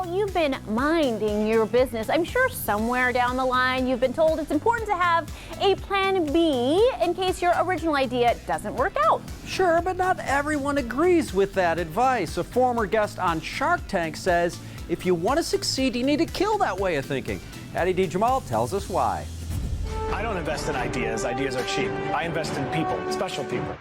while you've been minding your business, I'm sure somewhere down the line you've been told it's important to have a plan B in case your original idea doesn't work out. Sure, but not everyone agrees with that advice. A former guest on Shark Tank says if you want to succeed, you need to kill that way of thinking. Hattie D. Jamal tells us why. I don't invest in ideas. Ideas are cheap. I invest in people, special people.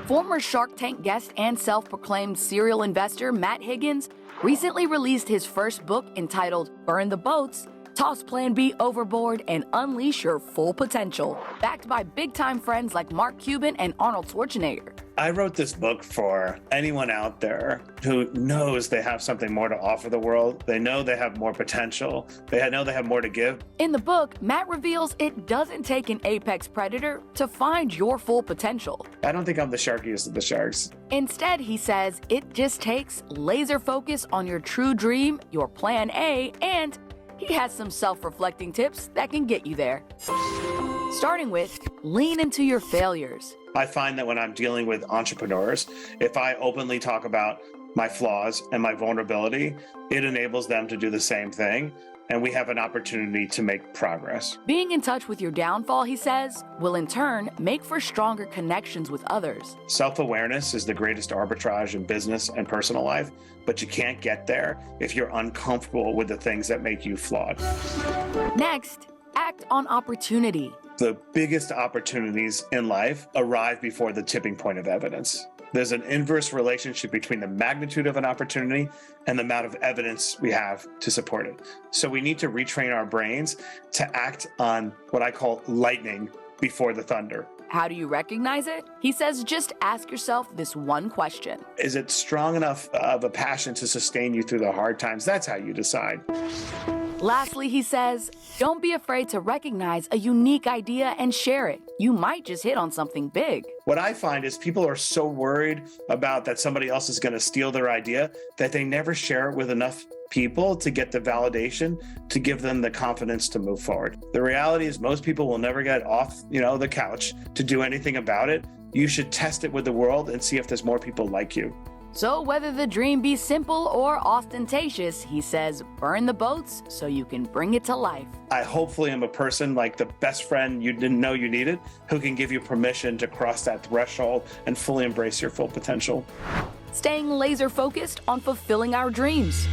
Former Shark Tank guest and self-proclaimed serial investor Matt Higgins recently released his first book entitled Burn the Boats, Toss Plan B Overboard, and Unleash Your Full Potential, backed by big-time friends like Mark Cuban and Arnold Schwarzenegger. I wrote this book for anyone out there who knows they have something more to offer the world. They know they have more potential. They know they have more to give. In the book, Matt reveals it doesn't take an apex predator to find your full potential. I don't think I'm the sharkiest of the sharks. Instead, he says it just takes laser focus on your true dream, your plan A, and he has some self-reflecting tips that can get you there. Starting with, lean into your failures. I find that when I'm dealing with entrepreneurs, if I openly talk about my flaws and my vulnerability, it enables them to do the same thing, and we have an opportunity to make progress. Being in touch with your downfall, he says, will in turn make for stronger connections with others. Self-awareness is the greatest arbitrage in business and personal life, but you can't get there if you're uncomfortable with the things that make you flawed. Next, act on opportunity. The biggest opportunities in life arrive before the tipping point of evidence. There's an inverse relationship between the magnitude of an opportunity and the amount of evidence we have to support it. So we need to retrain our brains to act on what I call lightning before the thunder. How do you recognize it? He says just ask yourself this one question. Is it strong enough of a passion to sustain you through the hard times? That's how you decide. Lastly, he says, don't be afraid to recognize a unique idea and share it. You might just hit on something big. What I find is people are so worried about that somebody else is going to steal their idea that they never share it with enough people to get the validation to give them the confidence to move forward. The reality is most people will never get off, the couch to do anything about it. You should test it with the world and see if there's more people like you. So whether the dream be simple or ostentatious, he says, burn the boats so you can bring it to life. I hopefully am a person like the best friend you didn't know you needed, who can give you permission to cross that threshold and fully embrace your full potential. Staying laser focused on fulfilling our dreams.